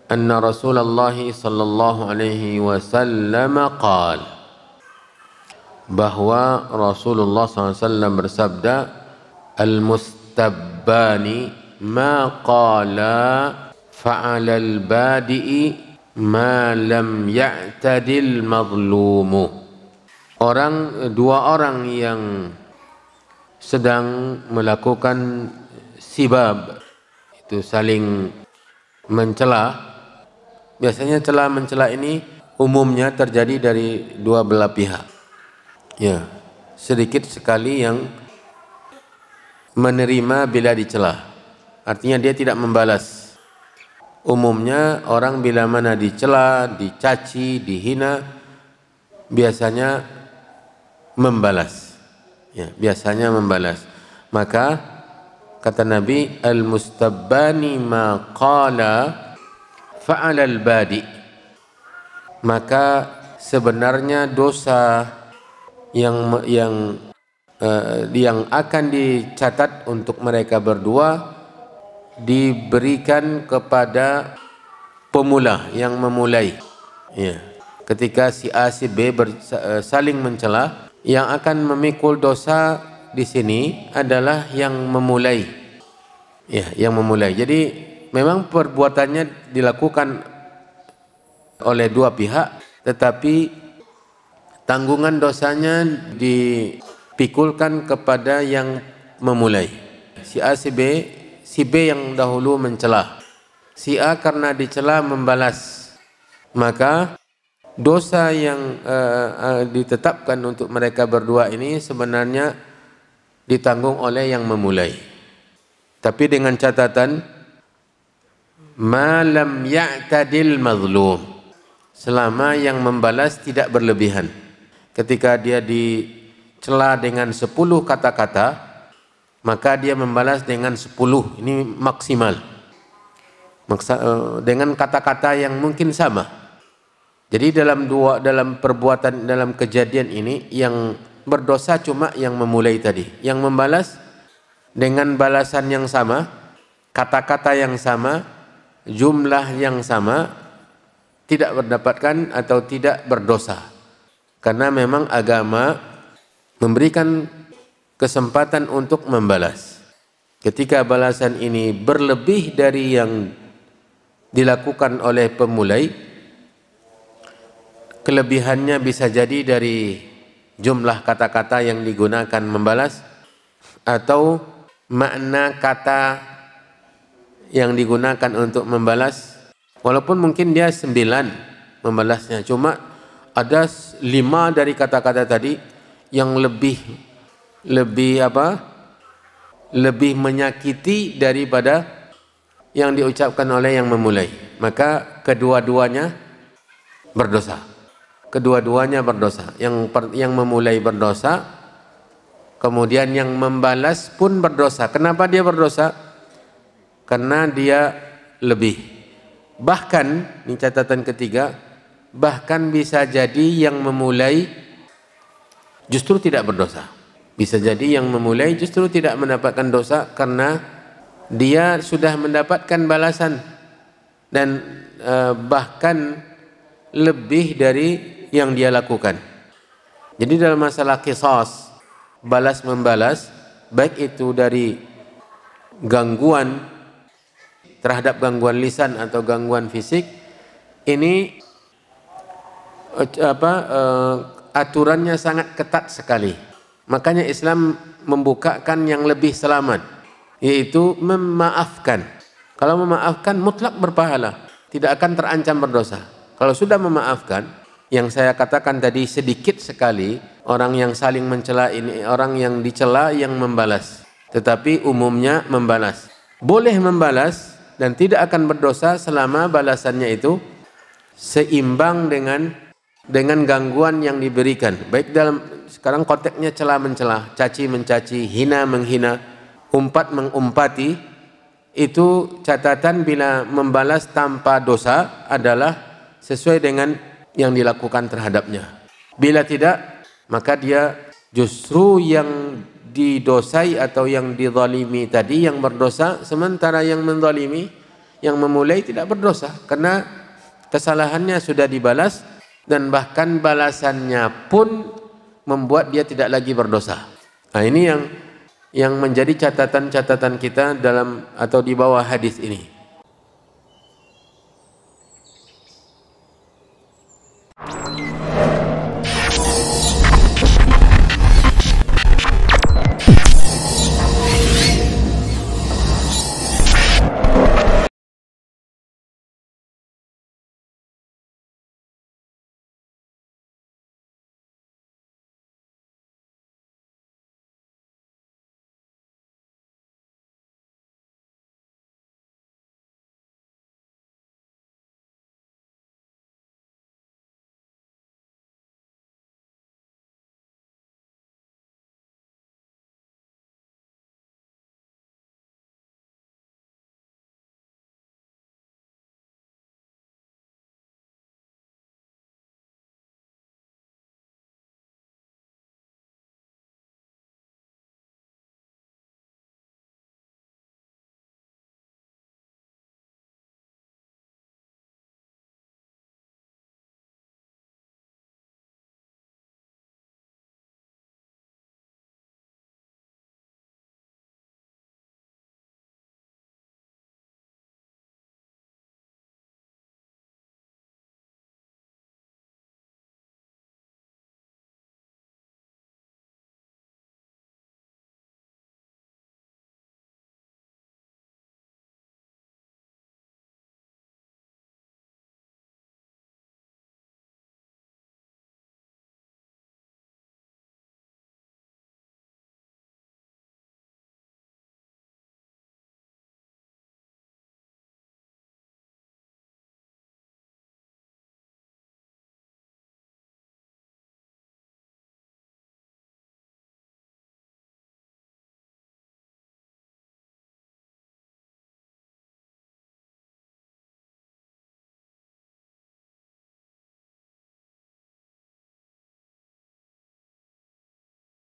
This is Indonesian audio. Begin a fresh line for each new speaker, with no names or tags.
anna Rasulullah sallallahu alaihi wasallam qala, bahwa Rasulullah SAW bersabda, al-mustabbani ma qala fa'ala al-badi'i ma lam ya'tadil mazlumu. Dua orang yang sedang melakukan sibab, itu saling mencela. Biasanya cela mencela ini umumnya terjadi dari dua belah pihak. Ya, sedikit sekali yang menerima bila dicela. Artinya dia tidak membalas. Umumnya orang bila mana dicela, dicaci, dihina, biasanya membalas. Ya, biasanya membalas. Maka kata Nabi, al-mustabbani ma qala fa'ala al-badi. Maka sebenarnya dosa yang akan dicatat untuk mereka berdua diberikan kepada pemula yang memulai. Ya. Ketika si A si B saling mencela, yang akan memikul dosa di sini adalah yang memulai. Ya, yang memulai. Jadi memang perbuatannya dilakukan oleh dua pihak, tetapi tanggungan dosanya dipikulkan kepada yang memulai. Si A, si B yang dahulu mencela. Si A karena dicela membalas. Maka dosa yang ditetapkan untuk mereka berdua ini sebenarnya ditanggung oleh yang memulai. Tapi dengan catatan, ma lam ya'tadil mazlum. Selama yang membalas tidak berlebihan. Ketika dia dicela dengan 10 kata-kata, maka dia membalas dengan 10. Ini maksimal. Dengan kata-kata yang mungkin sama. Jadi dalam perbuatan, dalam kejadian ini, yang berdosa cuma yang memulai tadi. Yang membalas dengan balasan yang sama, kata-kata yang sama, jumlah yang sama, tidak mendapatkan atau tidak berdosa. Karena memang agama memberikan kesempatan untuk membalas. Ketika balasan ini berlebih dari yang dilakukan oleh pemulai, kelebihannya bisa jadi dari jumlah kata-kata yang digunakan membalas, atau makna kata yang digunakan untuk membalas. Walaupun mungkin dia 9 membalasnya, cuma ada 5 dari kata-kata tadi yang lebih menyakiti daripada yang diucapkan oleh yang memulai. Maka kedua-duanya berdosa. Kedua-duanya berdosa. Yang memulai berdosa, kemudian yang membalas pun berdosa. Kenapa dia berdosa? Karena dia lebih. Bahkan, ini catatan ketiga, bahkan bisa jadi yang memulai justru tidak berdosa. Bisa jadi yang memulai justru tidak mendapatkan dosa karena dia sudah mendapatkan balasan dan bahkan lebih dari yang dia lakukan. Jadi dalam masalah qisas, balas membalas, baik itu dari gangguan terhadap gangguan lisan atau gangguan fisik, ini aturannya sangat ketat sekali. Makanya Islam membukakan yang lebih selamat, yaitu memaafkan. Kalau memaafkan mutlak berpahala, tidak akan terancam berdosa. Kalau sudah memaafkan, yang saya katakan tadi sedikit sekali orang yang saling mencela ini, orang yang dicela yang membalas, tetapi umumnya membalas. Boleh membalas dan tidak akan berdosa selama balasannya itu seimbang dengan gangguan yang diberikan. Baik dalam sekarang konteksnya cela mencela, caci mencaci, hina menghina, umpat mengumpati, itu catatan bila membalas tanpa dosa adalah sesuai dengan yang dilakukan terhadapnya. Bila tidak, maka dia justru yang didosai atau yang dizalimi tadi yang berdosa, sementara yang menzalimi Yang memulai tidak berdosa karena kesalahannya sudah dibalas dan bahkan balasannya pun membuat dia tidak lagi berdosa. Nah, ini yang menjadi catatan-catatan kita dalam atau di bawah hadis ini.